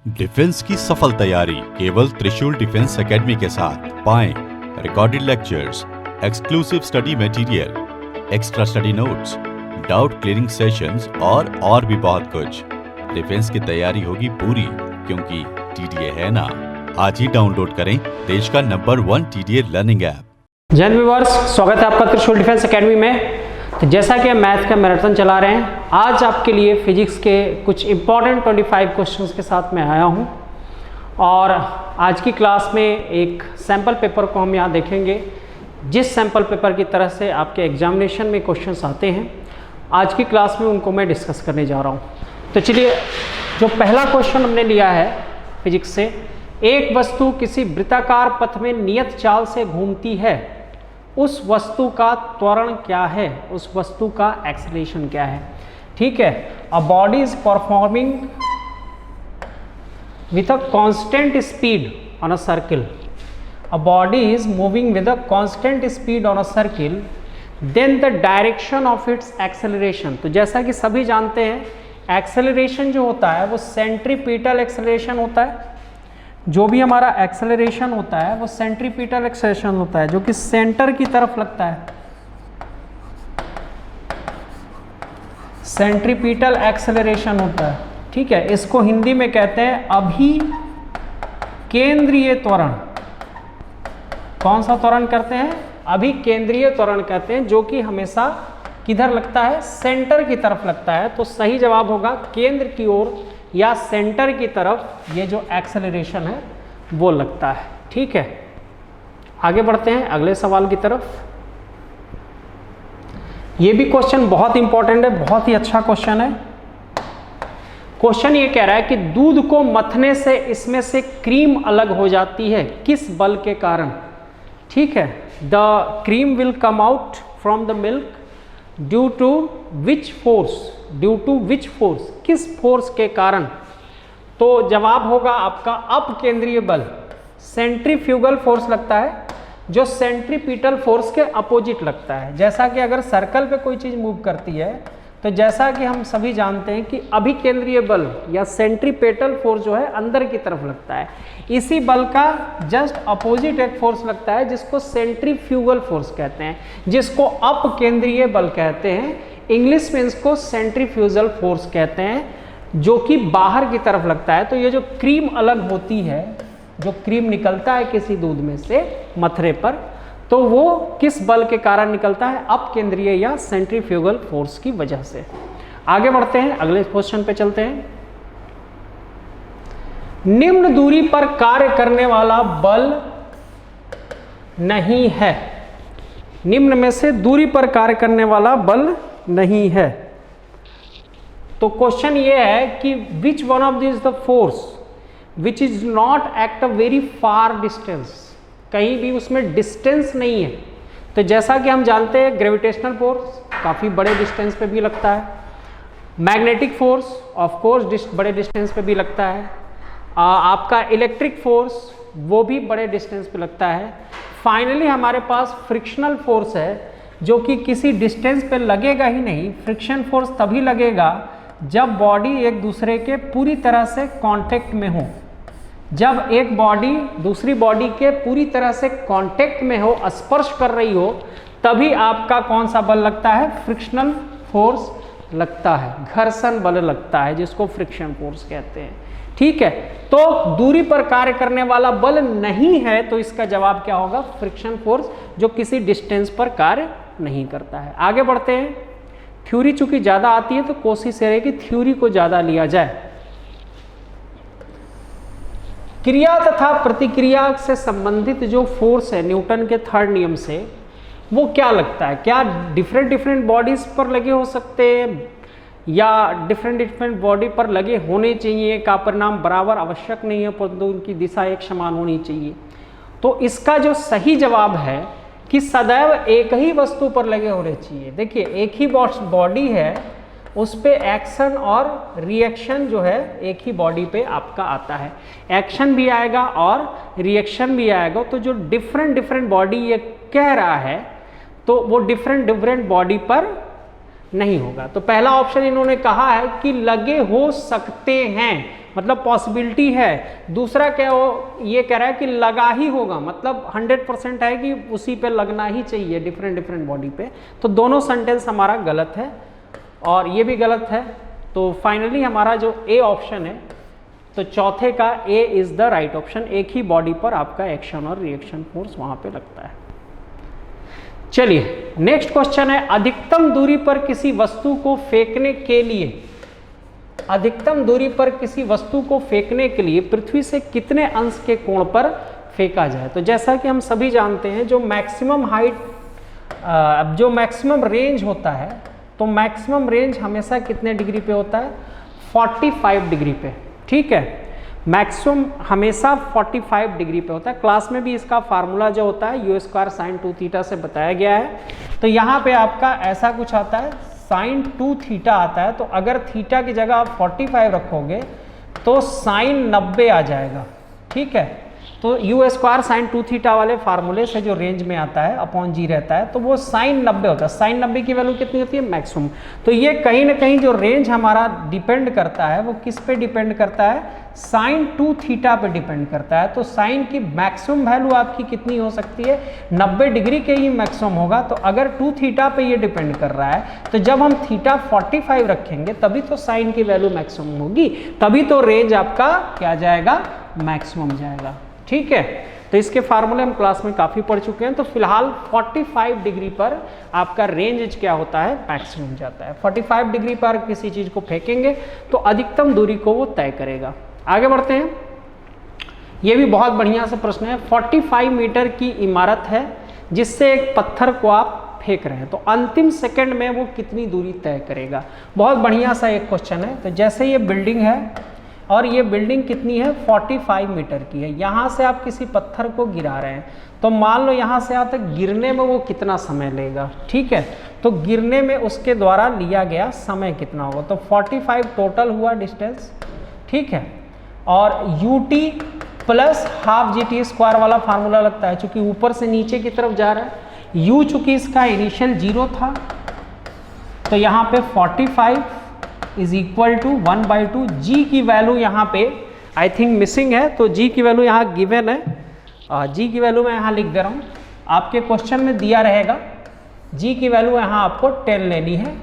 Defence की सफल तैयारी केवल त्रिशूल डिफेंस एकेडमी के साथ पाएं recorded lectures, exclusive study material, extra study notes, doubt clearing sessions और भी बहुत कुछ। डिफेंस की तैयारी होगी पूरी क्योंकि टीडीए है ना। आज ही डाउनलोड करें देश का नंबर 1 टीडीए लर्निंग ऐप। जय हिंद व्यूअर्स, स्वागत है आपका त्रिशूल डिफेंस एकेडमी में। तो जैसा कि हम मैथ का मैराथन चला रहे हैं, आज आपके लिए फिजिक्स के कुछ इंपॉर्टेंट 25 क्वेश्चंस के साथ मैं आया हूं। और आज की क्लास में एक सैम्पल पेपर को हम यहाँ देखेंगे, जिस सैम्पल पेपर की तरह से आपके एग्जामिनेशन में क्वेश्चंस आते हैं। आज की क्लास में उनको मैं डिस्कस करने जा रहा हूँ। तो चलिए, जो पहला क्वेश्चन हमने लिया है फिजिक्स से, एक वस्तु किसी वृत्ताकार पथ में नियत चाल से घूमती है, उस वस्तु का त्वरण क्या है, उस वस्तु का एक्सेलरेशन क्या है। ठीक है, a body is performing with a constant speed on a circle, a body is moving with a constant speed on a circle, then the direction of its acceleration. तो जैसा कि सभी जानते हैं, एक्सेलरेशन जो होता है वो सेंट्रीपिटल एक्सेलरेशन होता है। जो भी हमारा एक्सेलरेशन होता है वो सेंट्रीपिटल एक्सेलरेशन होता है, जो कि सेंटर की तरफ लगता है। सेंट्रीपिटल एक्सेलरेशन होता है। ठीक है, इसको हिंदी में कहते हैं अभिकेंद्रीय त्वरण। कौन सा त्वरण करते हैं? अभिकेंद्रीय त्वरण कहते हैं, जो कि हमेशा किधर लगता है? सेंटर की तरफ लगता है। तो सही जवाब होगा केंद्र की ओर या सेंटर की तरफ ये जो एक्सेलरेशन है वो लगता है। ठीक है, आगे बढ़ते हैं अगले सवाल की तरफ। ये भी क्वेश्चन बहुत इंपॉर्टेंट है, बहुत ही अच्छा क्वेश्चन है। क्वेश्चन ये कह रहा है कि दूध को मथने से इसमें से क्रीम अलग हो जाती है, किस बल के कारण? ठीक है, the cream will come out from the milk due to which force, due to which force, किस फोर्स के कारण? तो जवाब होगा आपका अपकेंद्रीय बल, सेंट्रीफ्यूगल फोर्स लगता है, जो सेंट्रीपिटल फोर्स के अपोजिट लगता है। जैसा कि अगर सर्कल पे कोई चीज मूव करती है, तो जैसा कि हम सभी जानते हैं कि अभिकेंद्रीय बल या सेंट्रीपिटल फोर्स जो है अंदर की तरफ लगता है। इसी बल का जस्ट अपोजिट एक फोर्स लगता है, जिसको सेंट्रीफ्यूगल फोर्स कहते हैं, जिसको अपकेंद्रीय बल कहते हैं। इंग्लिश में इसको सेंट्रीफ्यूगल फोर्स कहते हैं, जो कि बाहर की तरफ लगता है। तो ये जो क्रीम अलग होती है, जो क्रीम निकलता है किसी दूध में से मथरे पर, तो वो किस बल के कारण निकलता है? अपकेंद्रीय या सेंट्रीफ्यूगल फोर्स की वजह से। आगे बढ़ते हैं, अगले क्वेश्चन पे चलते हैं। निम्न दूरी पर कार्य करने वाला बल नहीं है, निम्न में से दूरी पर कार्य करने वाला बल नहीं है। तो क्वेश्चन ये है कि which one of this the force which is not at a very far distance, कहीं भी उसमें डिस्टेंस नहीं है। तो जैसा कि हम जानते हैं, ग्रेविटेशनल फोर्स काफ़ी बड़े डिस्टेंस पे भी लगता है, मैग्नेटिक फोर्स ऑफ कोर्स बड़े डिस्टेंस पे भी लगता है, आपका इलेक्ट्रिक फोर्स वो भी बड़े डिस्टेंस पे लगता है। फाइनली हमारे पास फ्रिक्शनल फोर्स है, जो कि किसी डिस्टेंस पे लगेगा ही नहीं। फ्रिक्शन फोर्स तभी लगेगा जब बॉडी एक दूसरे के पूरी तरह से कांटेक्ट में हो। जब एक बॉडी दूसरी बॉडी के पूरी तरह से कांटेक्ट में हो, स्पर्श कर रही हो, तभी आपका कौन सा बल लगता है? फ्रिक्शनल फोर्स लगता है, घर्षण बल लगता है, जिसको फ्रिक्शन फोर्स कहते हैं। ठीक है, तो दूरी पर कार्य करने वाला बल नहीं है, तो इसका जवाब क्या होगा? फ्रिक्शन फोर्स, जो किसी डिस्टेंस पर कार्य नहीं करता है। आगे बढ़ते हैं। थ्योरी चूंकि ज्यादा आती है, तो कोशिश है कि थ्योरी को ज्यादा लिया जाए। क्रिया तथा प्रतिक्रिया से संबंधित जो फोर्स है न्यूटन के थर्ड नियम से, वो क्या लगता है? क्या डिफरेंट बॉडीज पर लगे हो सकते हैं, या डिफरेंट बॉडी पर लगे होने चाहिए? का परिणाम बराबर आवश्यक नहीं है, परंतु उनकी दिशा एक समान होनी चाहिए। तो इसका जो सही जवाब है कि सदैव एक ही वस्तु पर लगे होने चाहिए। देखिए, एक ही बॉडी है, उस पे एक्शन और रिएक्शन जो है एक ही बॉडी पे आपका आता है। एक्शन भी आएगा और रिएक्शन भी आएगा। तो जो डिफरेंट बॉडी ये कह रहा है, तो वो डिफरेंट बॉडी पर नहीं होगा। तो पहला ऑप्शन इन्होंने कहा है कि लगे हो सकते हैं, मतलब पॉसिबिलिटी है। दूसरा क्या वो ये कह रहा है कि लगा ही होगा, मतलब 100% है कि उसी पे लगना ही चाहिए डिफरेंट डिफरेंट बॉडी पे। तो दोनों सेंटेंस हमारा गलत है और ये भी गलत है। तो फाइनली हमारा जो ए ऑप्शन है, तो चौथे का ए इज द राइट ऑप्शन। एक ही बॉडी पर आपका एक्शन और रिएक्शन फोर्स वहां पे लगता है। चलिए नेक्स्ट क्वेश्चन है, अधिकतम दूरी पर किसी वस्तु को फेंकने के लिए, अधिकतम दूरी पर किसी वस्तु को फेंकने के लिए पृथ्वी से कितने अंश के कोण पर फेंका जाए। तो जैसा कि हम सभी जानते हैं जो मैक्सिमम हाइट, जो मैक्सिमम रेंज होता है, तो मैक्सिमम रेंज हमेशा कितने डिग्री पे होता है, 45 डिग्री पे। ठीक है, मैक्सिमम हमेशा 45 डिग्री पे होता है। क्लास में भी इसका फार्मूला जो होता है u² sin 2 थीटा से बताया गया है। तो यहाँ पे आपका ऐसा कुछ आता है sin 2 थीटा आता है। तो अगर थीटा की जगह आप 45 रखोगे तो sin 90 आ जाएगा। ठीक है, तो u² sin 2 थीटा वाले फार्मूले से जो रेंज में आता है अपॉन जी रहता है, तो वो sin 90 होता है। sin 90 की वैल्यू कितनी होती है, मैक्सिमम। तो ये कहीं ना कहीं जो रेंज हमारा डिपेंड करता है वो किस पे डिपेंड करता है, sin 2 थीटा पे डिपेंड करता है। तो sin की मैक्सिमम वैल्यू आपकी कितनी हो सकती है, 90 डिग्री के ही मैक्सिमम होगा। तो अगर 2 थीटा पे ये डिपेंड कर रहा है, तो जब हम थीटा 45 रखेंगे तभी तो sin की वैल्यू मैक्सिमम होगी, तभी तो रेंज आपका क्या जाएगा, मैक्सिमम जाएगा। ठीक है, तो इसके फार्मूले हम क्लास में काफ़ी पढ़ चुके हैं। तो फिलहाल 45 डिग्री पर आपका रेंज क्या होता है, मैक्सिमम जाता है। 45 डिग्री पर किसी चीज़ को फेंकेंगे तो अधिकतम दूरी को वो तय करेगा। आगे बढ़ते हैं, ये भी बहुत बढ़िया सा प्रश्न है। 45 मीटर की इमारत है जिससे एक पत्थर को आप फेंक रहे हैं, तो अंतिम सेकंड में वो कितनी दूरी तय करेगा। बहुत बढ़िया सा एक क्वेश्चन है। तो जैसे ये बिल्डिंग है और ये बिल्डिंग कितनी है, 45 मीटर की है। यहाँ से आप किसी पत्थर को गिरा रहे हैं, तो मान लो यहाँ से यहाँ तक गिरने में वो कितना समय लेगा। ठीक है, तो गिरने में उसके द्वारा लिया गया समय कितना होगा। तो 45 टोटल हुआ डिस्टेंस। ठीक है, और ut प्लस हाफ GT² वाला फार्मूला लगता है, चूंकि ऊपर से नीचे की तरफ जा रहा है। u चूंकि इसका इनिशियल 0 था, तो यहाँ पे 45 इज इक्वल टू 1/2। जी की वैल्यू यहाँ पे आई थिंक मिसिंग है, तो जी की वैल्यू यहाँ गिवन है। जी की वैल्यू मैं यहाँ लिख दे रहा हूँ, आपके क्वेश्चन में दिया रहेगा। जी की वैल्यू यहाँ आपको 10 लेनी है,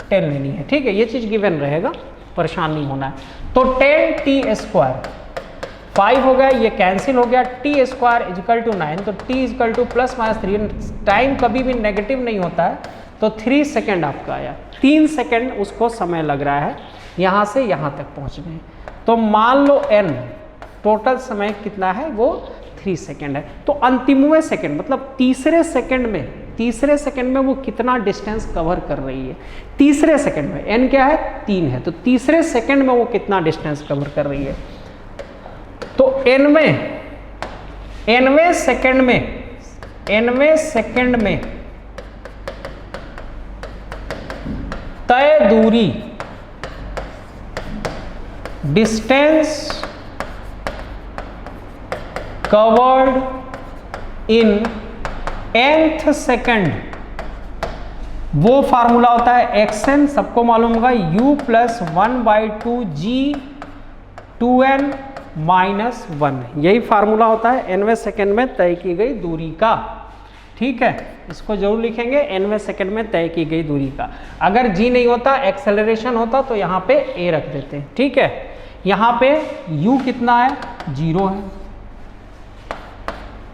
10 लेनी है। ठीक है, ये चीज़ गिवन रहेगा, परेशान नहीं होना है। तो 10t², 5 हो गया, ये कैंसिल हो गया। t² इक्वल टू 9, तो t इक्वल टू ±3। टाइम कभी भी नेगेटिव नहीं होता है, तो 3 सेकेंड आपका आया। 3 सेकेंड उसको समय लग रहा है यहाँ से यहाँ तक पहुँचने। तो मान लो n टोटल समय कितना है, वो 3 सेकेंड है। तो अंतिमवें सेकेंड मतलब तीसरे सेकेंड में वो कितना डिस्टेंस कवर कर रही है। तीसरे सेकेंड में n क्या है, 3 है, तो तीसरे सेकेंड में वो कितना डिस्टेंस कवर कर रही है। तो nवें सेकेंड में तय दूरी, distance covered in nth second, वो फार्मूला होता है xn, सबको मालूम होगा, u plus 1/2 g 2n minus 1। यही फार्मूला होता है nवें सेकेंड में तय की गई दूरी का। ठीक है, इसको जरूर लिखेंगे, nवें सेकेंड में तय की गई दूरी का। अगर g नहीं होता, एक्सेलरेशन होता, तो यहाँ पे a रख देते हैं। ठीक है, यहाँ पे u कितना है, 0 है।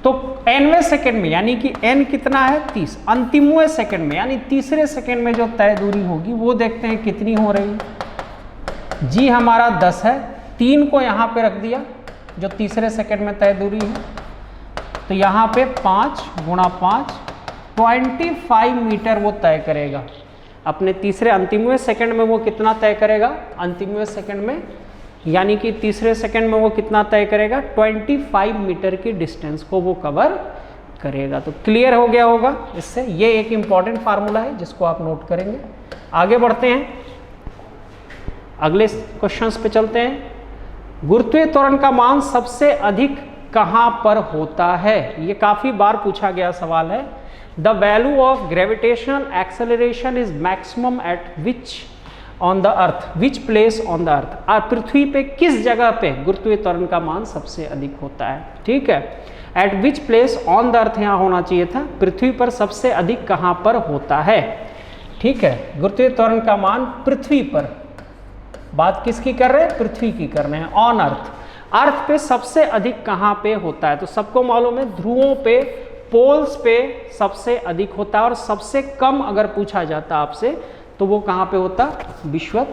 तो nवें सेकेंड में यानी कि n कितना है, 30। अंतिमवें सेकेंड में यानी तीसरे सेकेंड में जो तय दूरी होगी वो देखते हैं कितनी हो रही है। g हमारा 10 है, 3 को यहाँ पे रख दिया जो तीसरे सेकेंड में तय दूरी है, तो यहाँ पे 5 × 5 25 मीटर वो तय करेगा। अपने तीसरे अंतिमवें सेकेंड में वो कितना तय करेगा, अंतिमवें सेकेंड में यानी कि तीसरे सेकेंड में वो कितना तय करेगा, 25 मीटर की डिस्टेंस को वो कवर करेगा। तो क्लियर हो गया होगा इससे। ये एक इंपॉर्टेंट फार्मूला है जिसको आप नोट करेंगे। आगे बढ़ते हैं, अगले क्वेश्चंस पे चलते हैं। गुरुत्वीय त्वरण का मान सबसे अधिक कहाँ पर होता है, ये काफ़ी बार पूछा गया सवाल है। The value of gravitational acceleration is maximum at which on the earth, which place on the earth, पृथ्वी पे किस जगह पे गुरुत्वीय त्वरण का मान सबसे अधिक होता है। ठीक है, eight which place on the अर्थ यहाँ होना चाहिए था, पृथ्वी पर सबसे अधिक कहाँ पर होता है। ठीक है, गुरुत्वीय त्वरण का मान पृथ्वी पर, बात किसकी कर रहे हैं, पृथ्वी की कर रहे हैं, ऑन अर्थ। अर्थ पे सबसे अधिक कहाँ पे होता है, तो सबको मालूम है ध्रुवों पे, पोल्स पे सबसे अधिक होता है, और सबसे कम अगर पूछा जाता आपसे तो वो कहाँ पे होता, विषुवत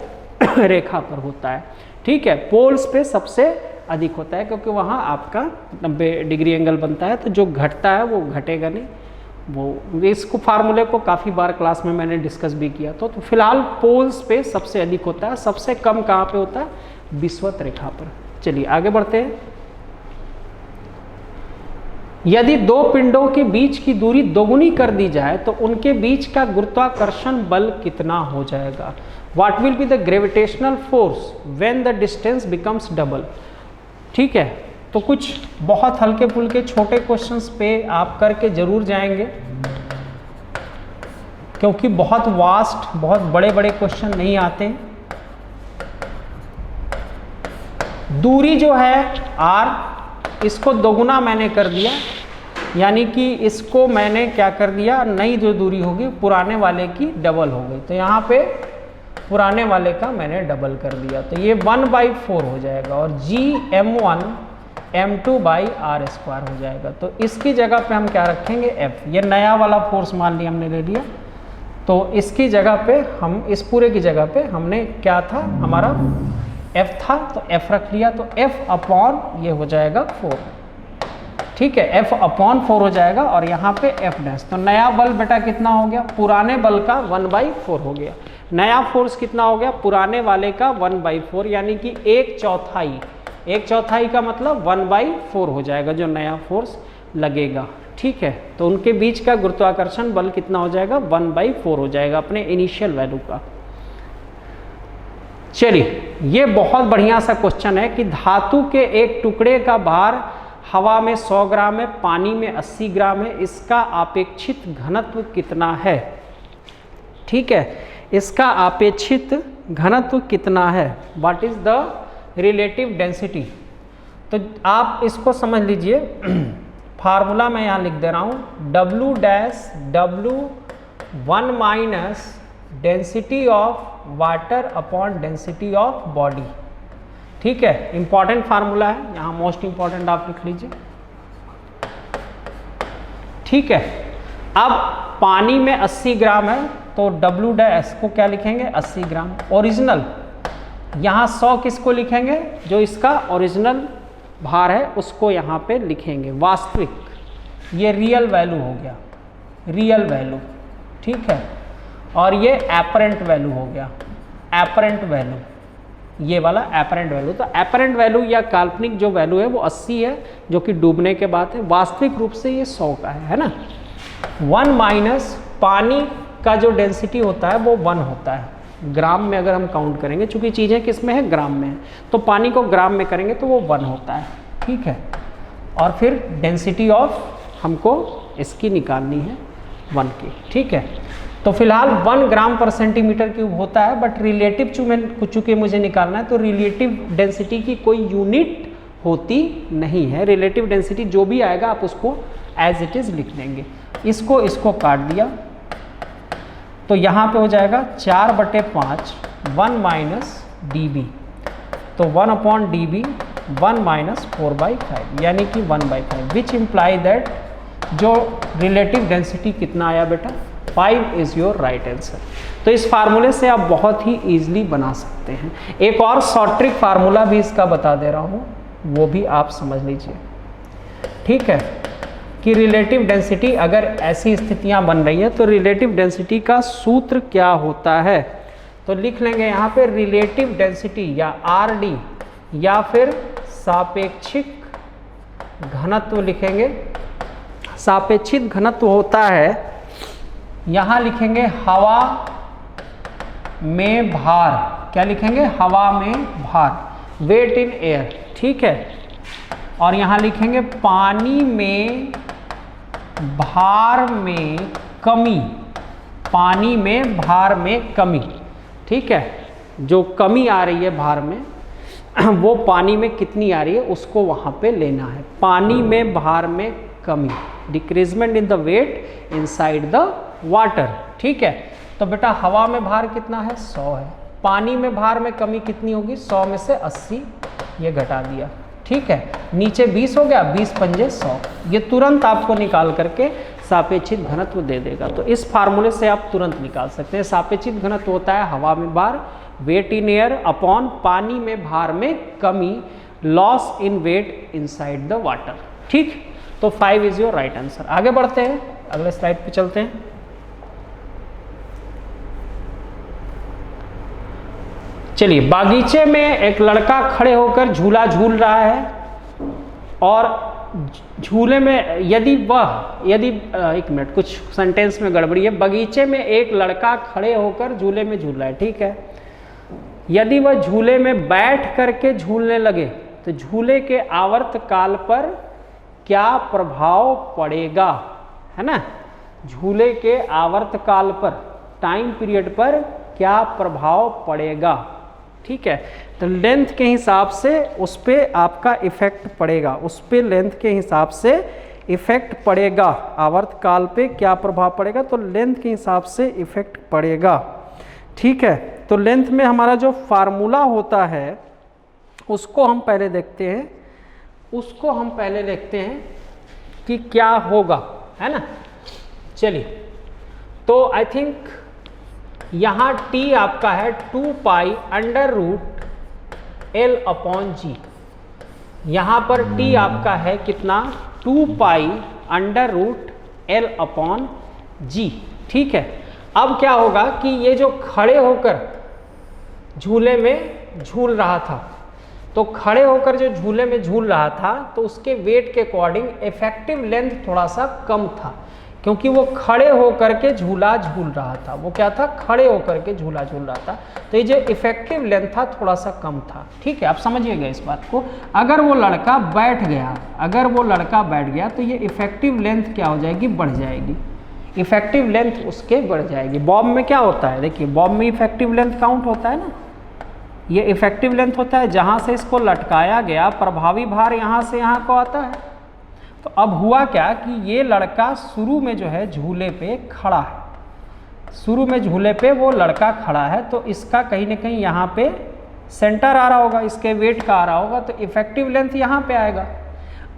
रेखा पर होता है। ठीक है, पोल्स पे सबसे अधिक होता है क्योंकि वहाँ आपका 90 डिग्री एंगल बनता है, तो जो घटता है वो घटेगा नहीं। वो इसको फार्मूले को काफ़ी बार क्लास में मैंने डिस्कस भी किया तो फिलहाल पोल्स पे सबसे अधिक होता है, सबसे कम कहाँ पे होता है, विषुवत रेखा पर। चलिए आगे बढ़ते हैं। यदि दो पिंडों के बीच की दूरी दोगुनी कर दी जाए तो उनके बीच का गुरुत्वाकर्षण बल कितना हो जाएगा। What will be the gravitational force when the distance becomes double. ठीक है, तो कुछ बहुत हल्के फुल्के छोटे क्वेश्चंस पे आप करके जरूर जाएंगे क्योंकि बहुत वास्ट, बहुत बड़े बड़े क्वेश्चन नहीं आते। दूरी जो है r, इसको दोगुना मैंने कर दिया, यानी कि इसको मैंने क्या कर दिया, नई जो दूरी होगी पुराने वाले की डबल हो गई, तो यहाँ पे पुराने वाले का मैंने डबल कर दिया, तो ये 1/4 हो जाएगा और gm1 m2/r² हो जाएगा। तो इसकी जगह पे हम क्या रखेंगे, f। ये नया वाला फोर्स मान लिया हमने ले लिया, तो इसकी जगह पे हम, इस पूरे की जगह पे हमने क्या था, हमारा f था तो f रख लिया, तो f/, ये हो जाएगा 4। ठीक है, f/4 हो जाएगा और यहाँ पे f'। तो नया बल बेटा कितना हो गया, पुराने बल का 1/4 हो गया। नया फोर्स कितना हो गया, पुराने वाले का 1/4, यानी कि 1/4। 1/4 का मतलब 1/4 हो जाएगा जो नया फोर्स लगेगा। ठीक है, तो उनके बीच का गुरुत्वाकर्षण बल कितना हो जाएगा, 1/4 हो जाएगा अपने इनिशियल वैल्यू का। चलिए, ये बहुत बढ़िया सा क्वेश्चन है कि धातु के एक टुकड़े का भार हवा में 100 ग्राम है, पानी में 80 ग्राम है, इसका अपेक्षित घनत्व कितना है। ठीक है, इसका अपेक्षित घनत्व कितना है, what is the relative density. तो आप इसको समझ लीजिए, फार्मूला मैं यहाँ लिख दे रहा हूँ, W1 minus density of water upon density of body. ठीक है, इंपॉर्टेंट फार्मूला है, यहाँ मोस्ट इंपॉर्टेंट आप लिख लीजिए। ठीक है, अब पानी में 80 ग्राम है तो W' को क्या लिखेंगे, 80 ग्राम। ओरिजिनल, यहाँ 100 किसको लिखेंगे, जो इसका ओरिजिनल भार है उसको यहाँ पे लिखेंगे। वास्तविक, ये रियल वैल्यू हो गया, रियल वैल्यू। ठीक है, और ये एपरेंट वैल्यू हो गया, एपरेंट वैल्यू, ये वाला एपरेंट वैल्यू। तो एपरेंट वैल्यू या काल्पनिक जो वैल्यू है वो 80 है, जो कि डूबने के बाद है। वास्तविक रूप से ये 100 का है ना। 1 माइनस पानी का जो डेंसिटी होता है वो 1 होता है, ग्राम में अगर हम काउंट करेंगे, चूंकि चीज़ें किस में है, ग्राम में है, तो पानी को ग्राम में करेंगे तो वो 1 होता है। ठीक है, और फिर डेंसिटी ऑफ हमको इसकी निकालनी है 1 की। ठीक है, तो फिलहाल 1 ग्राम पर सेंटीमीटर क्यूब होता है, बट रिलेटिव चूंकि मुझे निकालना है तो रिलेटिव डेंसिटी की कोई यूनिट होती नहीं है। रिलेटिव डेंसिटी जो भी आएगा आप उसको एज इट इज़ लिख देंगे। इसको काट दिया तो यहाँ पे हो जाएगा 4/5 1 माइनस dB, तो 1/dB 1 माइनस 4/5 यानी कि 1/5, विच इम्प्लाई दैट जो रिलेटिव डेंसिटी कितना आया बेटा, 5 इज योर राइट आंसर। तो इस फार्मूले से आप बहुत ही ईजिली बना सकते हैं। एक और शॉर्ट ट्रिक फार्मूला भी इसका बता दे रहा हूँ, वो भी आप समझ लीजिए। ठीक है, कि रिलेटिव डेंसिटी अगर ऐसी स्थितियां बन रही है तो रिलेटिव डेंसिटी का सूत्र क्या होता है, तो लिख लेंगे यहाँ पे रिलेटिव डेंसिटी या RD या फिर सापेक्षिक घनत्व लिखेंगे। सापेक्षिक घनत्व होता है, यहाँ लिखेंगे हवा में भार, क्या लिखेंगे, हवा में भार, वेट इन एयर। ठीक है, और यहाँ लिखेंगे पानी में भार में कमी, पानी में भार में कमी। ठीक है, जो कमी आ रही है भार में वो पानी में कितनी आ रही है उसको वहाँ पे लेना है। पानी में भार में कमी, decreasement in the weight inside the water, ठीक है। तो बेटा हवा में भार कितना है 100 है, पानी में भार में कमी कितनी होगी 100 में से 80 ये घटा दिया, ठीक है। नीचे 20 हो गया, 20 पंजे 100, ये तुरंत आपको निकाल करके सापेक्षित घनत्व दे देगा। तो इस फार्मूले से आप तुरंत निकाल सकते हैं। सापेक्षित घनत्व होता है हवा में भार, वेट इन एयर अपॉन पानी में भार में कमी, loss in weight inside the water, ठीक। तो 5 इज योर राइट आंसर। आगे बढ़ते हैं, अगले स्लाइड पे चलते हैं। चलिए, बागीचे में एक लड़का खड़े होकर झूला झूल रहा है और झूले में यदि एक मिनट, कुछ सेंटेंस में गड़बड़ी है। बगीचे में एक लड़का खड़े होकर झूले में झूल रहा है, ठीक है। यदि वह झूले में बैठ करके झूलने लगे तो झूले के आवर्त काल पर क्या प्रभाव पड़ेगा, है ना। झूले के आवर्त काल पर, टाइम पीरियड पर क्या प्रभाव पड़ेगा, ठीक है। तो लेंथ के हिसाब से उस पर आपका इफेक्ट पड़ेगा, उस पर लेंथ के हिसाब से इफेक्ट पड़ेगा। आवर्त काल पे क्या प्रभाव पड़ेगा, तो लेंथ के हिसाब से इफेक्ट पड़ेगा, ठीक है। तो लेंथ में हमारा जो फार्मूला होता है उसको हम पहले देखते हैं, कि क्या होगा, है ना। चलिए, तो आई थिंक यहाँ t आपका है 2 pi under root L upon g. यहाँ पर t आपका है कितना 2 pi under root L upon g, ठीक है। अब क्या होगा कि ये जो खड़े होकर झूले में झूल रहा था, तो खड़े होकर जो झूले में झूल रहा था तो उसके वेट के अकॉर्डिंग इफेक्टिव लेंथ थोड़ा सा कम था, क्योंकि वो खड़े होकर के झूला झूल रहा था। वो क्या था, खड़े होकर के झूला झूल रहा था। तो ये जो इफेक्टिव लेंथ था थोड़ा सा कम था, ठीक है। आप समझिएगा इस बात को। अगर वो लड़का बैठ गया तो ये इफेक्टिव लेंथ क्या हो जाएगी, बढ़ जाएगी। इफेक्टिव लेंथ उसके बढ़ जाएगी। बॉब में क्या होता है, देखिए बॉब में इफेक्टिव लेंथ काउंट होता है ना, ये इफेक्टिव लेंथ होता है। जहाँ से इसको लटकाया गया प्रभावी भार यहाँ से यहाँ को आता है। तो अब हुआ क्या कि ये लड़का शुरू में जो है झूले पे खड़ा है, शुरू में झूले पे वो लड़का खड़ा है, तो इसका कहीं ना कहीं यहाँ पे सेंटर आ रहा होगा, इसके वेट का आ रहा होगा, तो इफेक्टिव लेंथ यहाँ पे आएगा।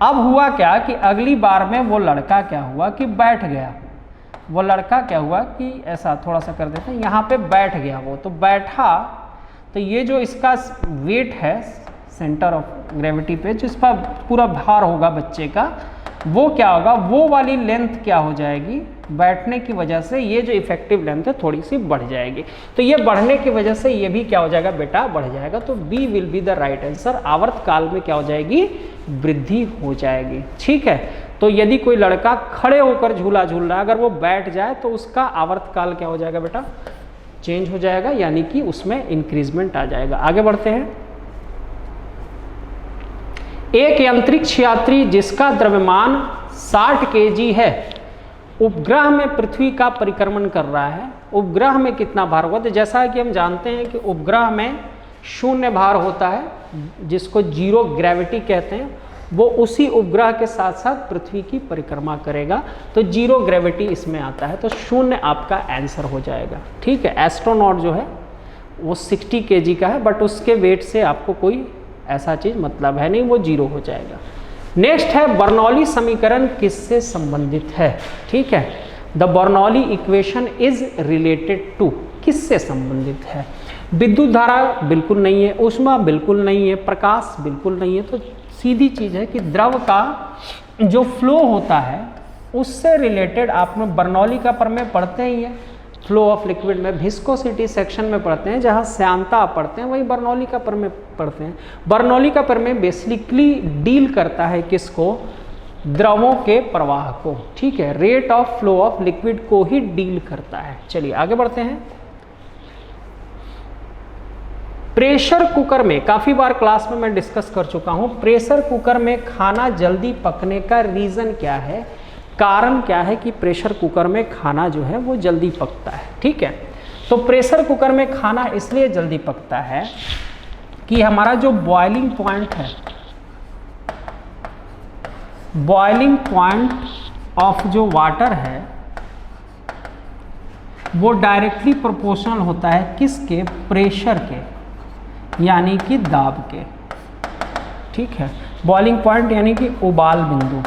अब हुआ क्या कि अगली बार में वो लड़का क्या हुआ कि बैठ गया, वो लड़का क्या हुआ कि ऐसा थोड़ा सा कर देते हैं, यहाँ पे बैठ गया वो, तो बैठा तो ये जो इसका वेट है सेंटर ऑफ ग्रेविटी पे, जिस पर पूरा भार होगा बच्चे का, वो क्या होगा, वो वाली लेंथ क्या हो जाएगी, बैठने की वजह से ये जो इफेक्टिव लेंथ है थोड़ी सी बढ़ जाएगी। तो ये बढ़ने की वजह से ये भी क्या हो जाएगा बेटा, बढ़ जाएगा। तो B will be the right answer. आवर्त काल में क्या हो जाएगी, वृद्धि हो जाएगी, ठीक है। तो यदि कोई लड़का खड़े होकर झूला झूल रहा है, अगर वो बैठ जाए तो उसका आवर्त काल क्या हो जाएगा बेटा, चेंज हो जाएगा, यानी कि उसमें इंक्रीजमेंट आ जाएगा। आगे बढ़ते हैं। एक अंतरिक्ष यात्री जिसका द्रव्यमान 60 kg है, उपग्रह में पृथ्वी का परिक्रमण कर रहा है। उपग्रह में कितना भार होगा, तो जैसा कि हम जानते हैं कि उपग्रह में 0 भार होता है, जिसको जीरो ग्रेविटी कहते हैं। वो उसी उपग्रह के साथ साथ पृथ्वी की परिक्रमा करेगा, तो जीरो ग्रेविटी इसमें आता है, तो 0 आपका आंसर हो जाएगा, ठीक है। एस्ट्रोनॉट जो है वो 60 kg का है, बट उसके वेट से आपको कोई ऐसा चीज़ मतलब है नहीं, वो जीरो हो जाएगा। नेक्स्ट है बर्नौली समीकरण किससे संबंधित है, ठीक है। The Bernoulli equation is related to, किससे संबंधित है। विद्युत धारा बिल्कुल नहीं है, ऊष्मा बिल्कुल नहीं है, प्रकाश बिल्कुल नहीं है। तो सीधी चीज़ है कि द्रव का जो फ्लो होता है उससे रिलेटेड आप में बर्नौली का प्रमेय पढ़ते ही है। फ्लो ऑफ लिक्विड में विस्कोसिटी सेक्शन में पढ़ते हैं, जहाँ श्यानता पढ़ते हैं, वही बर्नौली का प्रमेय पढ़ते हैं। बर्नौली का प्रमेय बेसिकली डील करता है किसको, द्रवों के प्रवाह को, ठीक है। Rate of flow of liquid को ही डील करता है। चलिए आगे बढ़ते हैं। प्रेशर कुकर में, काफ़ी बार क्लास में मैं डिस्कस कर चुका हूँ, प्रेशर कुकर में खाना जल्दी पकने का रीज़न क्या है, कारण क्या है कि प्रेशर कुकर में खाना जो है वो जल्दी पकता है, ठीक है। तो प्रेशर कुकर में खाना इसलिए जल्दी पकता है कि हमारा जो बॉइलिंग पॉइंट है, बॉइलिंग पॉइंट ऑफ जो वाटर है वो डायरेक्टली प्रोपोर्शनल होता है किसके? प्रेशर के, यानी कि दाब के। ठीक है, बॉइलिंग पॉइंट यानी कि उबाल बिंदु,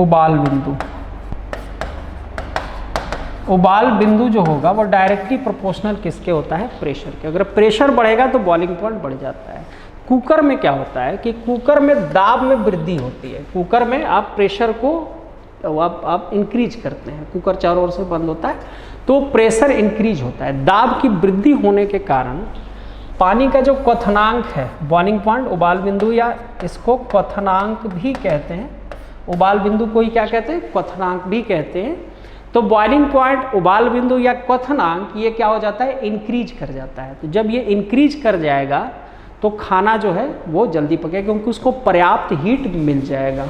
उबाल बिंदु, उबाल बिंदु जो होगा वो डायरेक्टली प्रोपोर्शनल किसके होता है? प्रेशर के। अगर प्रेशर बढ़ेगा तो बॉइलिंग पॉइंट बढ़ जाता है। कुकर में क्या होता है कि कुकर में दाब में वृद्धि होती है। कुकर में आप प्रेशर को आप इंक्रीज करते हैं, कुकर चारों ओर से बंद होता है तो प्रेशर इंक्रीज होता है। दाब की वृद्धि होने के कारण पानी का जो क्वथनांक है, बॉइलिंग पॉइंट उबाल बिंदु, या इसको क्वथनांक भी कहते हैं, उबाल बिंदु को ही क्या कहते हैं? क्वथनांक भी कहते हैं। तो बॉइलिंग पॉइंट, उबाल बिंदु या क्वथनांक ये क्या हो जाता है? इंक्रीज कर जाता है। तो जब ये इंक्रीज कर जाएगा तो खाना जो है वो जल्दी पकेगा क्योंकि उसको पर्याप्त हीट मिल जाएगा।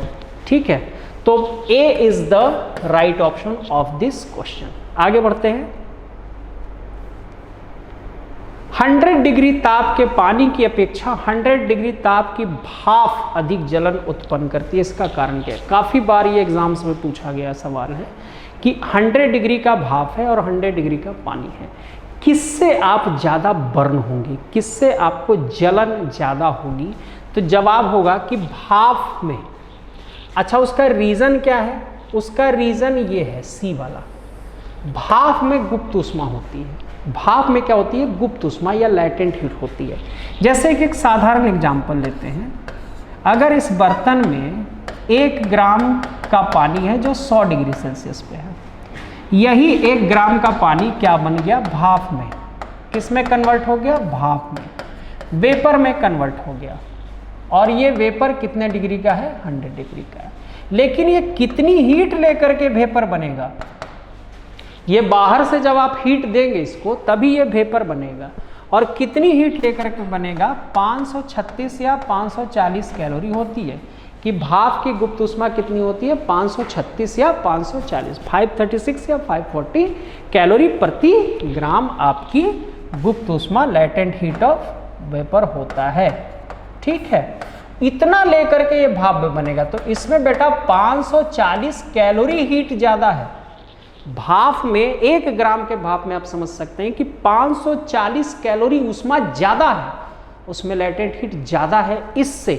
ठीक है, तो A is the right option of this question. आगे बढ़ते हैं। 100 डिग्री ताप के पानी की अपेक्षा 100 डिग्री ताप की भाप अधिक जलन उत्पन्न करती है। इसका कारण क्या है? काफ़ी बार ये एग्जाम्स में पूछा गया सवाल है कि 100 डिग्री का भाप है और 100 डिग्री का पानी है, किससे आप ज़्यादा बर्न होंगे, किससे आपको जलन ज़्यादा होगी? तो जवाब होगा कि भाप में। अच्छा, उसका रीज़न क्या है? उसका रीज़न ये है, सी वाला। भाप में गुप्त ऊष्मा होती है। भाप में क्या होती है? गुप्त ऊष्मा या लैटेंट हीट होती है। जैसे कि एक साधारण एग्जांपल लेते हैं। अगर इस बर्तन में 1 ग्राम का पानी है जो 100 डिग्री सेल्सियस पे है, यही 1 ग्राम का पानी क्या बन गया? भाप में। किस में कन्वर्ट हो गया? भाप में, वेपर में कन्वर्ट हो गया। और ये वेपर कितने डिग्री का है? 100 डिग्री का है। लेकिन ये कितनी हीट लेकर के वेपर बनेगा? ये बाहर से जब आप हीट देंगे इसको तभी ये वेपर बनेगा। और कितनी हीट लेकर के बनेगा? 536 या 540 कैलोरी होती है। कि भाप की गुप्त ऊष्मा कितनी होती है? 536 या 540, 536 या 540 कैलोरी प्रति ग्राम आपकी गुप्त ऊष्मा, लैटेंट हीट ऑफ वेपर होता है। ठीक है, इतना लेकर के ये भाप में बनेगा। तो इसमें बेटा 540 कैलोरी हीट ज़्यादा है। भाप में 1 ग्राम के भाप में आप समझ सकते हैं कि 540 कैलोरी ऊष्मा ज़्यादा है, उसमें लैटेंट हीट ज़्यादा है। इससे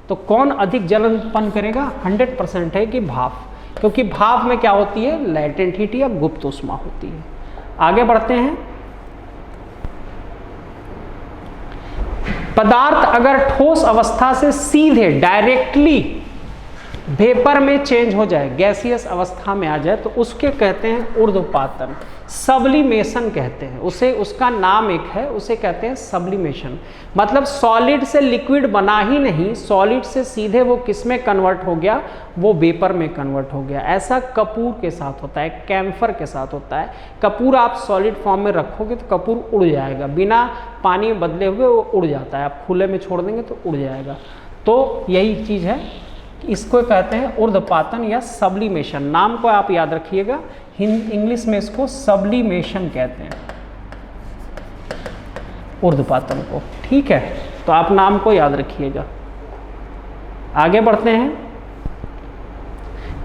तो कौन अधिक जलन उत्पन्न करेगा? 100% है कि भाप, क्योंकि भाप में क्या होती है? लैटेंट हीट या गुप्त ऊष्मा होती है। आगे बढ़ते हैं। पदार्थ अगर ठोस अवस्था से सीधे डायरेक्टली वेपर में चेंज हो जाए, गैसियस अवस्था में आ जाए, तो उसके कहते हैं ऊर्ध्वपातन, सब्लिमेशन कहते हैं उसे। उसका नाम एक है, उसे कहते हैं सब्लिमेशन। मतलब सॉलिड से लिक्विड बना ही नहीं, सॉलिड से सीधे वो किस में कन्वर्ट हो गया? वो वेपर में कन्वर्ट हो गया। ऐसा कपूर के साथ होता है, कैम्फर के साथ होता है। कपूर आप सॉलिड फॉर्म में रखोगे तो कपूर उड़ जाएगा, बिना पानी में बदले हुए वो उड़ जाता है। आप खुले में छोड़ देंगे तो उड़ जाएगा। तो यही चीज़ है, इसको कहते हैं ऊर्ध्वपातन या सब्लिमेशन। नाम को आप याद रखिएगा, इंग्लिश में इसको सब्लिमेशन कहते हैं, ऊर्ध्वपातन को। ठीक है, तो आप नाम को याद रखिएगा। आगे बढ़ते हैं।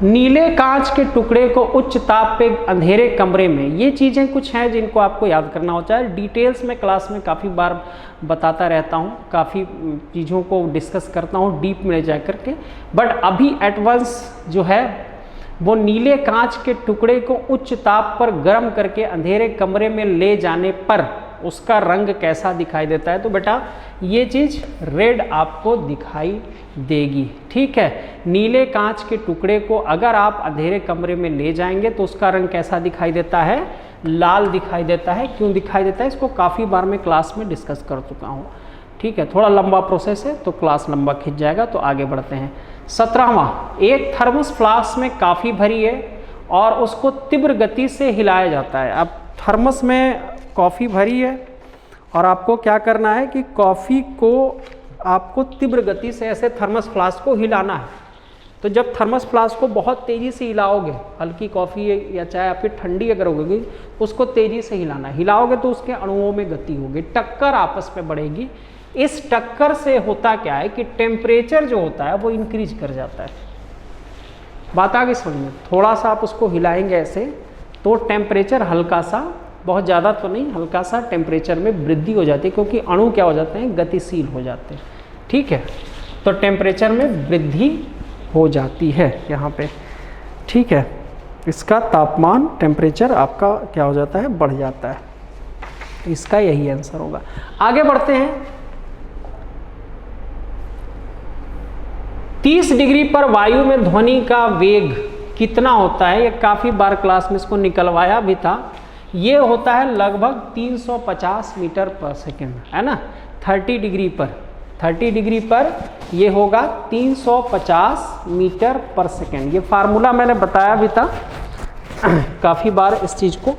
नीले कांच के टुकड़े को उच्च ताप पे अंधेरे कमरे में, ये चीज़ें कुछ हैं जिनको आपको याद करना होता है। डिटेल्स में क्लास में काफ़ी बार बताता रहता हूँ, काफ़ी चीज़ों को डिस्कस करता हूँ डीप में जा कर के। बट अभी एडवांस जो है वो नीले कांच के टुकड़े को उच्च ताप पर गर्म करके अंधेरे कमरे में ले जाने पर उसका रंग कैसा दिखाई देता है? तो बेटा ये चीज़ रेड आपको दिखाई देगी। ठीक है, नीले कांच के टुकड़े को अगर आप अंधेरे कमरे में ले जाएंगे तो उसका रंग कैसा दिखाई देता है? लाल दिखाई देता है। क्यों दिखाई देता है? इसको काफ़ी बार मैं क्लास में डिस्कस कर चुका हूँ। ठीक है, थोड़ा लंबा प्रोसेस है तो क्लास लंबा खिंच जाएगा। तो आगे बढ़ते हैं। 17वां, एक थर्मस फ्लास्क में काफ़ी भरी है और उसको तीव्र गति से हिलाया जाता है। अब थर्मस में कॉफ़ी भरी है और आपको क्या करना है कि कॉफ़ी को आपको तीव्र गति से ऐसे थर्मस फ्लास्क को हिलाना है। तो जब थर्मस फ्लास्क को बहुत तेज़ी से हिलाओगे, हल्की कॉफ़ी या चाय आपकी ठंडी अगर होगी, उसको तेज़ी से हिलाना, हिलाओगे तो उसके अणुओं में गति होगी, टक्कर आपस में बढ़ेगी। इस टक्कर से होता क्या है कि टेम्परेचर जो होता है वो इंक्रीज कर जाता है। बात आ गई समझ में? थोड़ा सा आप उसको हिलाएंगे ऐसे तो टेम्परेचर हल्का सा, बहुत ज़्यादा तो नहीं, हल्का सा टेम्परेचर में वृद्धि हो जाती है, क्योंकि अणु क्या हो जाते हैं, गतिशील हो जाते हैं। ठीक है, तो टेम्परेचर में वृद्धि हो जाती है यहाँ पे। ठीक है, इसका तापमान टेम्परेचर आपका क्या हो जाता है, बढ़ जाता है। इसका यही आंसर होगा। आगे बढ़ते हैं। 30 डिग्री पर वायु में ध्वनि का वेग कितना होता है? ये काफ़ी बार क्लास में इसको निकलवाया भी था। ये होता है लगभग 350 मीटर पर सेकेंड, है ना। 30 डिग्री पर ये होगा 350 मीटर पर सेकेंड। ये फार्मूला मैंने बताया भी था काफ़ी बार इस चीज़ को।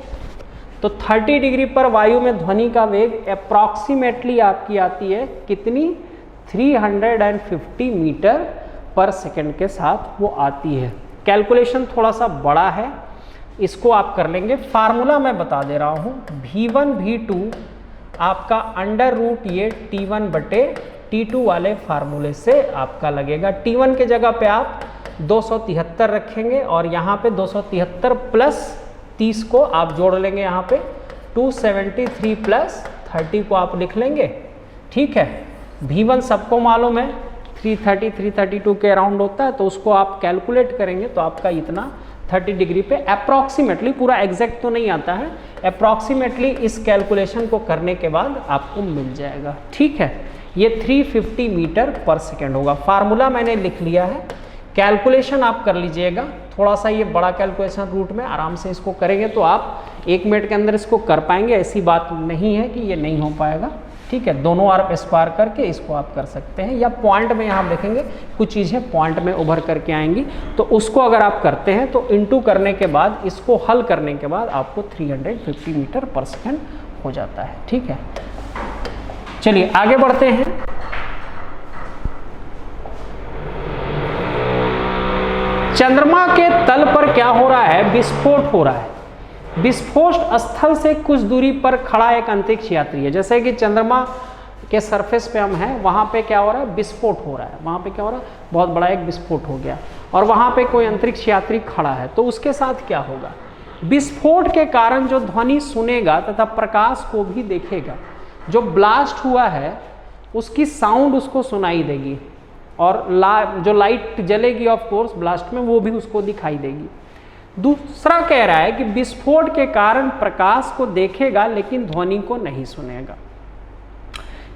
तो 30 डिग्री पर वायु में ध्वनि का वेग अप्रॉक्सीमेटली आपकी आती है कितनी, 350 मीटर पर सेकेंड के साथ वो आती है। कैलकुलेशन थोड़ा सा बड़ा है, इसको आप कर लेंगे। फार्मूला मैं बता दे रहा हूँ, V1 V2 आपका अंडर रूट ये T1 बटे T2 वाले फार्मूले से आपका लगेगा। T1 के जगह पे आप 273 रखेंगे और यहाँ पे 273 प्लस 30 को आप जोड़ लेंगे, यहाँ पे 273 प्लस 30 को आप लिख लेंगे। ठीक है, V1 सबको मालूम है 330 332 के अराउंड होता है, तो उसको आप कैलकुलेट करेंगे तो आपका इतना 30 डिग्री पे अप्रॉक्सीमेटली, पूरा एग्जैक्ट तो नहीं आता है, अप्रॉक्सीमेटली इस कैलकुलेशन को करने के बाद आपको मिल जाएगा। ठीक है, ये 350 मीटर पर सेकेंड होगा। फार्मूला मैंने लिख लिया है, कैलकुलेशन आप कर लीजिएगा। थोड़ा सा ये बड़ा कैलकुलेशन रूट में आराम से इसको करेंगे तो आप 1 मिनट के अंदर इसको कर पाएंगे, ऐसी बात नहीं है कि ये नहीं हो पाएगा। ठीक है, दोनों आर स्क्वायर करके इसको आप कर सकते हैं, या पॉइंट में यहाँ देखेंगे कुछ चीज़ें पॉइंट में उभर करके आएंगी, तो उसको अगर आप करते हैं तो इंटू करने के बाद, इसको हल करने के बाद आपको 350 मीटर पर सेकेंड हो जाता है। ठीक है, चलिए आगे बढ़ते हैं। चंद्रमा के तल पर क्या हो रहा है, विस्फोट हो रहा है। विस्फोट स्थल से कुछ दूरी पर खड़ा एक अंतरिक्ष यात्री है। जैसे कि चंद्रमा के सरफेस पे हम हैं, वहाँ पे क्या हो रहा है, विस्फोट हो रहा है। वहाँ पे क्या हो रहा है, बहुत बड़ा एक विस्फोट हो गया और वहाँ पे कोई अंतरिक्ष यात्री खड़ा है, तो उसके साथ क्या होगा, विस्फोट के कारण जो ध्वनि सुनेगा तथा प्रकाश को भी देखेगा। जो ब्लास्ट हुआ है उसकी साउंड उसको सुनाई देगी और जो लाइट जलेगी ऑफ कोर्स ब्लास्ट में, वो भी उसको दिखाई देगी। दूसरा कह रहा है कि विस्फोट के कारण प्रकाश को देखेगा लेकिन ध्वनि को नहीं सुनेगा।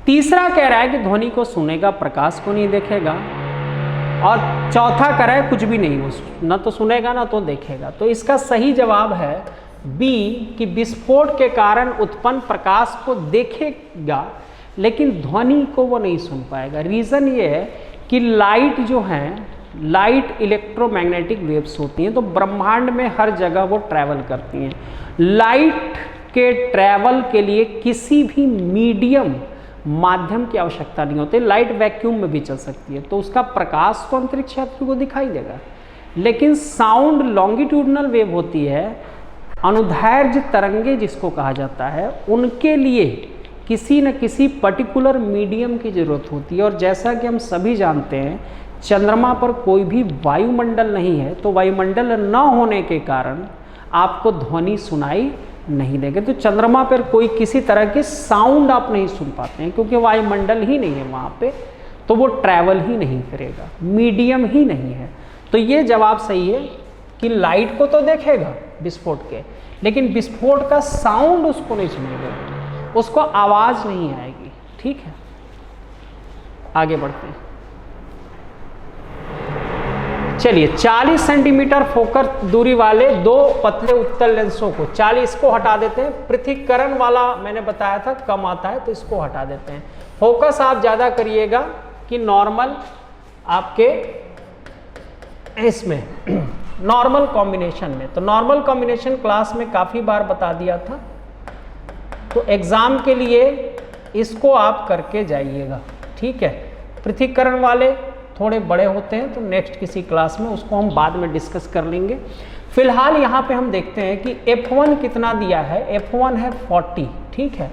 तीसरा कह रहा है कि ध्वनि को सुनेगा, प्रकाश को नहीं देखेगा। और चौथा कह रहा है कुछ भी नहीं, न तो सुनेगा ना तो देखेगा। तो इसका सही जवाब है बी, कि विस्फोट के कारण उत्पन्न प्रकाश को देखेगा लेकिन ध्वनि को वो नहीं सुन पाएगा। रीज़न ये है कि लाइट जो है, लाइट इलेक्ट्रोमैग्नेटिक वेव्स होती हैं, तो ब्रह्मांड में हर जगह वो ट्रैवल करती हैं। लाइट के ट्रैवल के लिए किसी भी मीडियम माध्यम की आवश्यकता नहीं होती। लाइट वैक्यूम में भी चल सकती है, तो उसका प्रकाश तो अंतरिक्ष यात्री को दिखाई देगा। लेकिन साउंड लॉन्गिट्यूडनल वेव होती है, अनुदैर्ध्य तरंगे जिसको कहा जाता है, उनके लिए किसी न किसी पर्टिकुलर मीडियम की जरूरत होती है। और जैसा कि हम सभी जानते हैं, चंद्रमा पर कोई भी वायुमंडल नहीं है, तो वायुमंडल न होने के कारण आपको ध्वनि सुनाई नहीं देगा। तो चंद्रमा पर कोई किसी तरह के साउंड आप नहीं सुन पाते हैं, क्योंकि वायुमंडल ही नहीं है वहाँ पे, तो वो ट्रैवल ही नहीं करेगा, मीडियम ही नहीं है। तो ये जवाब सही है कि लाइट को तो देखेगा विस्फोट के, लेकिन विस्फोट का साउंड उसको नहीं सुनेगा, उसको आवाज़ नहीं आएगी। ठीक है, आगे बढ़ते हैं। चलिए, 40 सेंटीमीटर फोकस दूरी वाले दो पतले उत्तल लेंसों को, 40 को हटा देते हैं। पृथक्करण वाला मैंने बताया था कम आता है, तो इसको हटा देते हैं। फोकस आप ज़्यादा करिएगा कि नॉर्मल आपके इसमें नॉर्मल कॉम्बिनेशन में। तो नॉर्मल कॉम्बिनेशन क्लास में काफ़ी बार बता दिया था, तो एग्ज़ाम के लिए इसको आप करके जाइएगा। ठीक है, पृथक्करण वाले थोड़े बड़े होते हैं तो नेक्स्ट किसी क्लास में उसको हम बाद में डिस्कस कर लेंगे। फिलहाल यहाँ पे हम देखते हैं कि F1 कितना दिया है, F1 है 40, ठीक है,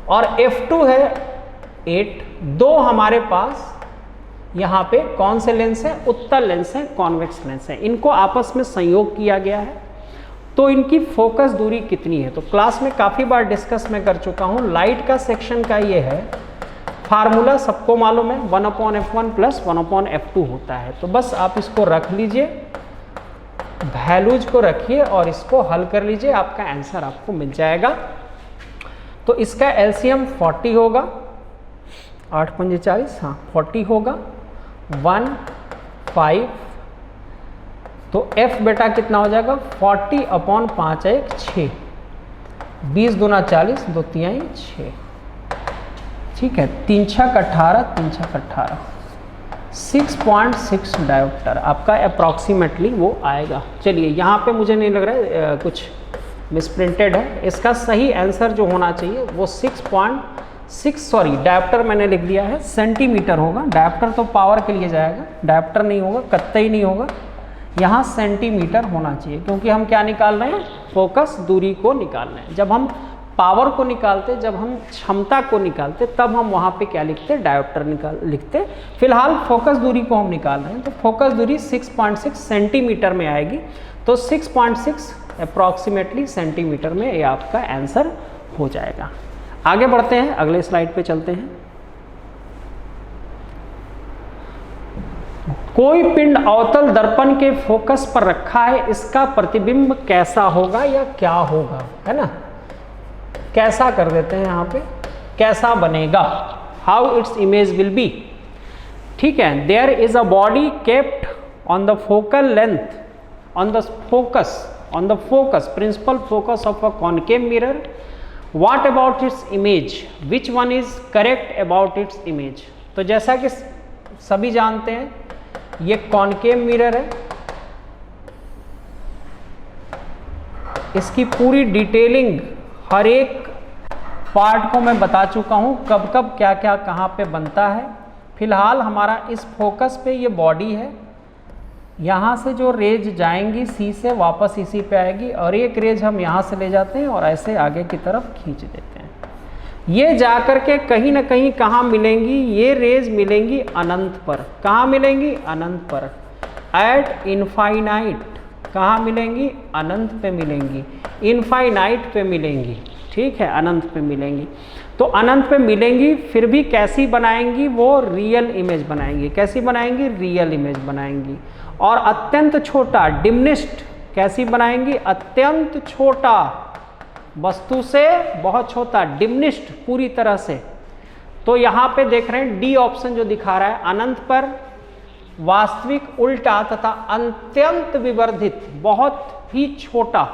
और F2 है 8। दो हमारे पास यहाँ पे कौन से लेंस है, उत्तल लेंस है, कॉन्वेक्स लेंस है, इनको आपस में संयोग किया गया है। तो इनकी फोकस दूरी कितनी है, तो क्लास में काफ़ी बार डिस्कस मैं कर चुका हूँ। लाइट का सेक्शन का ये है, फार्मूला सबको मालूम है, 1/f1 + 1/f2 होता है। तो बस आप इसको रख लीजिए, वैल्यूज को रखिए और इसको हल कर लीजिए, आपका आंसर आपको मिल जाएगा। तो इसका एलसीएम 40 होगा, 8 पंजे 40, हाँ 40 होगा, 1 5, तो f बेटा कितना हो जाएगा 40/5 1 6, 20 दूना 40, 2 तिहाई 6, ठीक है, 3 छक 18, 3 छक 18, 6.6 डायोप्टर आपका अप्रॉक्सीमेटली वो आएगा। चलिए यहाँ पे मुझे नहीं लग रहा है कुछ मिसप्रिंटेड है, इसका सही आंसर जो होना चाहिए वो 6.6, सॉरी डायोप्टर मैंने लिख दिया है, सेंटीमीटर होगा। डायोप्टर तो पावर के लिए जाएगा, डायोप्टर नहीं होगा, कतई नहीं होगा, यहाँ सेंटीमीटर होना चाहिए, क्योंकि हम क्या निकाल रहे हैं, फोकस दूरी को निकाल रहे हैं। जब हम पावर को निकालते, जब हम क्षमता को निकालते, तब हम वहाँ पे क्या लिखते, डायोप्टर लिखते। फिलहाल फोकस दूरी को हम निकाल रहे हैं, तो फोकस दूरी 6.6 सेंटीमीटर में आएगी। तो 6.6 अप्रॉक्सीमेटली सेंटीमीटर में ये आपका आंसर हो जाएगा। आगे बढ़ते हैं, अगले स्लाइड पे चलते हैं। कोई पिंड अवतल दर्पण के फोकस पर रखा है, इसका प्रतिबिंब कैसा होगा या क्या होगा, है ना, कैसा कर देते हैं यहाँ पे, कैसा बनेगा, how its image will be, ठीक है। There is a body kept on the focal length, on the focus principal focus of a concave mirror. What about its image, which one is correct about its image. तो जैसा कि सभी जानते हैं ये concave mirror है, इसकी पूरी डिटेलिंग हर एक पार्ट को मैं बता चुका हूँ, कब कब क्या क्या कहाँ पे बनता है। फिलहाल हमारा इस फोकस पे ये बॉडी है, यहाँ से जो रेज जाएंगी सी से वापस इसी पे आएगी, और एक रेज हम यहाँ से ले जाते हैं और ऐसे आगे की तरफ खींच देते हैं। ये जाकर के कहीं ना कहीं कहाँ मिलेंगी, ये रेज मिलेंगी अनंत पर। कहाँ मिलेंगी, अनंत पर, एट इनफाइनाइट। कहाँ मिलेंगी, अनंत पे मिलेंगी, इनफाइनाइट पे मिलेंगी, ठीक है, अनंत पे मिलेंगी। तो अनंत पे मिलेंगी, फिर भी कैसी बनाएंगी, वो रियल इमेज बनाएंगी। कैसी बनाएंगी, रियल इमेज बनाएंगी। और अत्यंत छोटा, डिमिनिश्ड, कैसी बनाएंगी, अत्यंत छोटा, वस्तु से बहुत छोटा, डिमिनिश्ड पूरी तरह से। तो यहाँ पे देख रहे हैं डी ऑप्शन जो दिखा रहा है, अनंत पर, वास्तविक, उल्टा तथा अत्यंत विवर्धित, बहुत ही छोटा,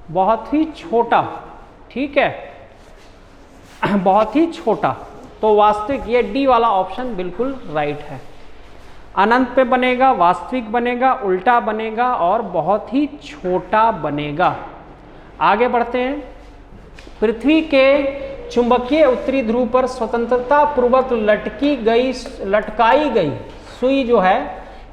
बहुत ही छोटा, ठीक है, बहुत ही छोटा। तो वास्तविक, ये डी वाला ऑप्शन बिल्कुल राइट है। अनंत पे बनेगा, वास्तविक बनेगा, उल्टा बनेगा और बहुत ही छोटा बनेगा। आगे बढ़ते हैं। पृथ्वी के चुंबकीय उत्तरी ध्रुव पर स्वतंत्रता पूर्वक लटकाई गई सुई जो है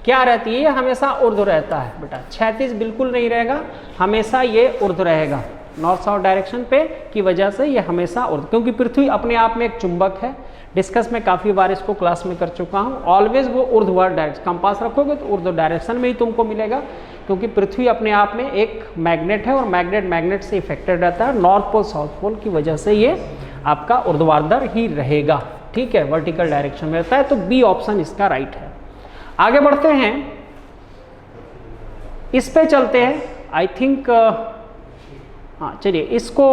क्या रहती है, ये हमेशा ऊर्ध्व रहता है बेटा, क्षैतिज बिल्कुल नहीं रहेगा, हमेशा ये ऊर्ध्व रहेगा। नॉर्थ साउथ डायरेक्शन पे की वजह से ये हमेशा ऊर्ध्व, क्योंकि पृथ्वी अपने आप में एक चुंबक है। डिस्कस में काफ़ी बार इसको क्लास में कर चुका हूँ। ऑलवेज वो ऊर्ध्वाधर डायरेक्शन, कंपास रखोगे तो ऊर्ध्व डायरेक्शन में ही तुमको मिलेगा, क्योंकि पृथ्वी अपने आप में एक मैग्नेट है और मैग्नेट से इफेक्टेड रहता है। नॉर्थ पोल साउथ पोल की वजह से ये आपका ऊर्ध्वाधर ही रहेगा, ठीक है, वर्टिकल डायरेक्शन में रहता है। तो बी ऑप्शन इसका राइट है। आगे बढ़ते हैं, इस पे चलते हैं। आई थिंक हाँ चलिए इसको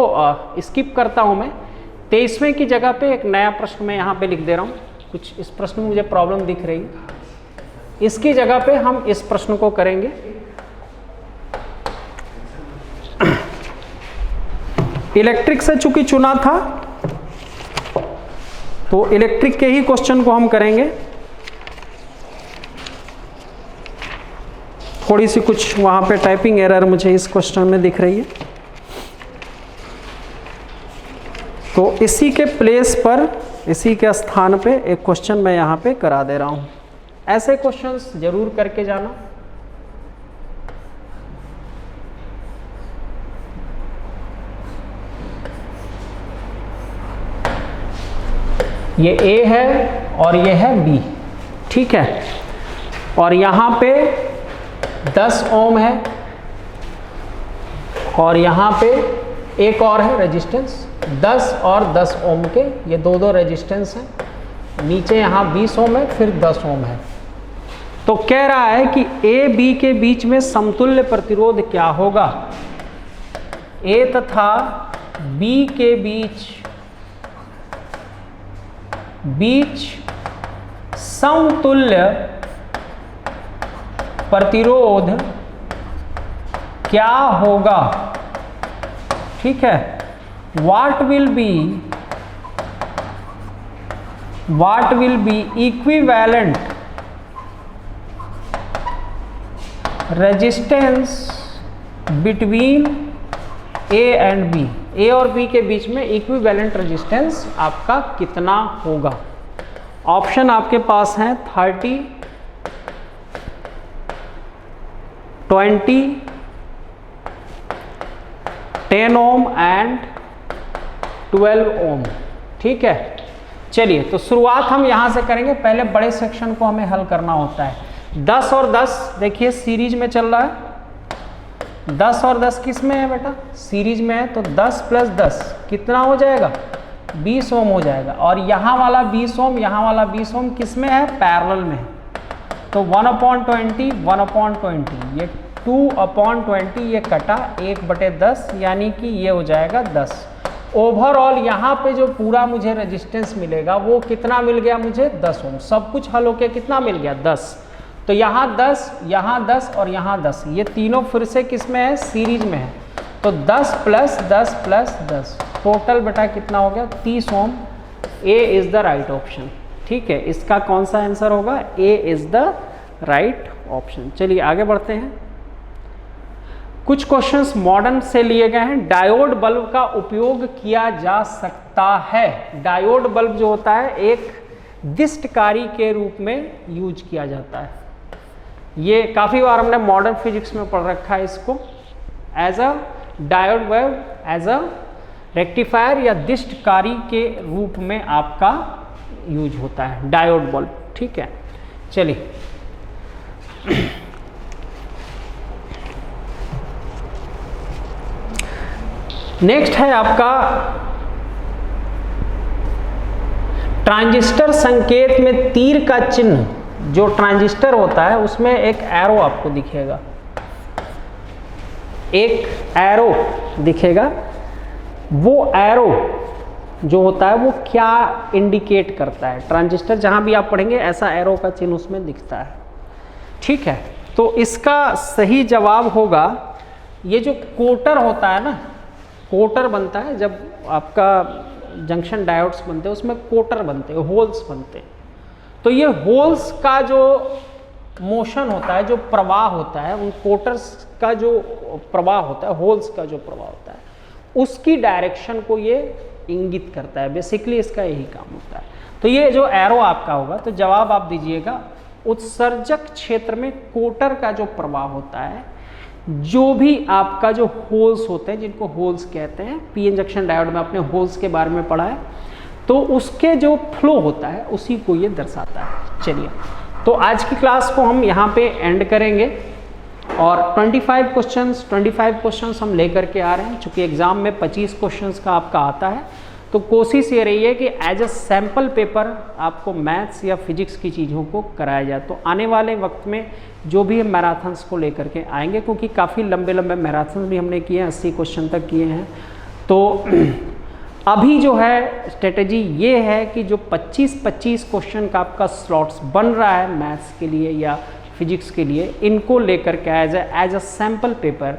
स्किप करता हूँ मैं। 23वें की जगह पे एक नया प्रश्न मैं यहाँ पे लिख दे रहा हूँ। कुछ इस प्रश्न में मुझे प्रॉब्लम दिख रही है, इसकी जगह पे हम इस प्रश्न को करेंगे। इलेक्ट्रिक से चूंकि चुना था तो इलेक्ट्रिक के ही क्वेश्चन को हम करेंगे। थोड़ी सी कुछ वहाँ पे टाइपिंग एरर मुझे इस क्वेश्चन में दिख रही है, तो इसी के प्लेस पर, इसी के स्थान पे एक क्वेश्चन मैं यहाँ पे करा दे रहा हूँ। ऐसे क्वेश्चंस जरूर करके जाना। ये A है और ये है B, ठीक है। और यहाँ पे 10 ओम है और यहाँ पे एक और है रेजिस्टेंस 10 और 10 ओम के, ये दो रेजिस्टेंस हैं। नीचे यहाँ 20 ओम है, फिर 10 ओम है। तो कह रहा है कि A B के बीच में समतुल्य प्रतिरोध क्या होगा। A तथा B के बीच समतुल्य प्रतिरोध क्या होगा, ठीक है। What will be equivalent resistance between A and B। A और B के बीच में इक्विवेलेंट रेजिस्टेंस आपका कितना होगा। ऑप्शन आपके पास हैं 30, 20, 10 ओम एंड 12 ओम, ठीक है। चलिए तो शुरुआत हम यहां से करेंगे। पहले बड़े सेक्शन को हमें हल करना होता है। 10 और 10 देखिए सीरीज में चल रहा है। 10 और 10 किस में है बेटा, सीरीज में है। तो 10 प्लस 10 कितना हो जाएगा, 20 ओम हो जाएगा। और यहाँ वाला 20 ओम, यहाँ वाला 20 ओम किस में है, पैरेलल में है। तो 1/20, 1/20, ये 2/20, ये कटा 1/10, यानी कि ये हो जाएगा 10। ओवरऑल यहाँ पे जो पूरा मुझे रेजिस्टेंस मिलेगा वो कितना मिल गया मुझे, 10 ओम। सब कुछ हल होके कितना मिल गया, 10। तो यहाँ 10, यहाँ 10 और यहाँ 10, ये तीनों फिर से किस में है, सीरीज में है। तो 10 प्लस 10 प्लस 10, टोटल बेटा कितना हो गया, 30 ओम। ए इज द राइट ऑप्शन, ठीक है। इसका कौन सा आंसर होगा, ए इज द राइट ऑप्शन। चलिए आगे बढ़ते हैं। कुछ क्वेश्चंस मॉडर्न से लिए गए हैं। डायोड बल्ब का उपयोग किया जा सकता है। डायोड बल्ब जो होता है एक दिष्टकारी के रूप में यूज किया जाता है। ये काफ़ी बार हमने मॉडर्न फिजिक्स में पढ़ रखा है इसको। As a diode bulb, as a rectifier या दिष्टकारी के रूप में आपका यूज होता है डायोड बल्ब, ठीक है। चलिए नेक्स्ट है आपका ट्रांजिस्टर संकेत में तीर का चिन्ह। जो ट्रांजिस्टर होता है उसमें एक एरो आपको दिखेगा, एक एरो दिखेगा। वो एरो जो होता है वो क्या इंडिकेट करता है, ट्रांजिस्टर जहां भी आप पढ़ेंगे ऐसा एरो का चिन्ह उसमें दिखता है, ठीक है। तो इसका सही जवाब होगा, ये जो कोटर होता है ना, कोटर बनता है जब आपका जंक्शन डायोड्स बनते हैं, उसमें कोटर बनते हैं, होल्स बनते हैं। तो ये होल्स का जो मोशन होता है, जो प्रवाह होता है, उन कोटर्स का जो प्रवाह होता है, होल्स का जो प्रवाह होता है, उसकी डायरेक्शन को ये इंगित करता है। बेसिकली इसका यही काम होता है। तो ये जो एरो आपका होगा, तो जवाब आप दीजिएगा उत्सर्जक क्षेत्र में कोटर का जो प्रवाह होता है, जो भी आपका जो होल्स होते हैं, जिनको होल्स कहते हैं, पीएन जंक्शन डायोड में आपने होल्स के बारे में पढ़ा है, तो उसके जो फ्लो होता है उसी को ये दर्शाता है। चलिए तो आज की क्लास को हम यहाँ पे एंड करेंगे और 25 क्वेश्चंस हम लेकर के आ रहे हैं। चूँकि एग्ज़ाम में 25 क्वेश्चंस का आपका आता है, तो कोशिश ये रही है कि एज अ सैम्पल पेपर आपको मैथ्स या फिजिक्स की चीज़ों को कराया जाए। तो आने वाले वक्त में जो भी हम मैराथन्स को लेकर के आएंगे, क्योंकि काफ़ी लंबे मैराथन भी हमने किए हैं, 80 क्वेश्चन तक किए हैं। तो अभी जो है स्ट्रेटजी ये है कि जो 25 क्वेश्चन का आपका स्लॉट्स बन रहा है मैथ्स के लिए या फिजिक्स के लिए, इनको लेकर के एज अ सैम्पल पेपर।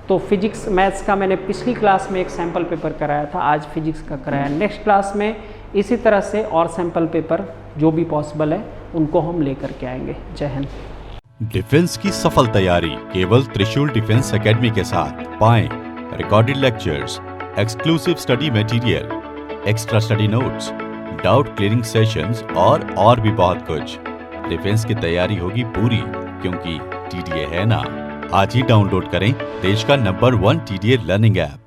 तो फिजिक्स मैथ्स का मैंने पिछली क्लास में एक सैम्पल पेपर कराया था, आज फिजिक्स का कराया। नेक्स्ट क्लास में इसी तरह से और सैम्पल पेपर जो भी पॉसिबल है उनको हम लेकर के आएंगे। जय हिंद। डिफेंस की सफल तैयारी केवल त्रिशूल डिफेंस एकेडमी के साथ। पाएं recorded lectures, exclusive study material, extra study notes, doubt clearing sessions और भी बहुत कुछ। डिफेंस की तैयारी होगी पूरी, क्योंकि टीडीए है ना। आज ही डाउनलोड करें देश का नंबर 1 टीडीए लर्निंग ऐप।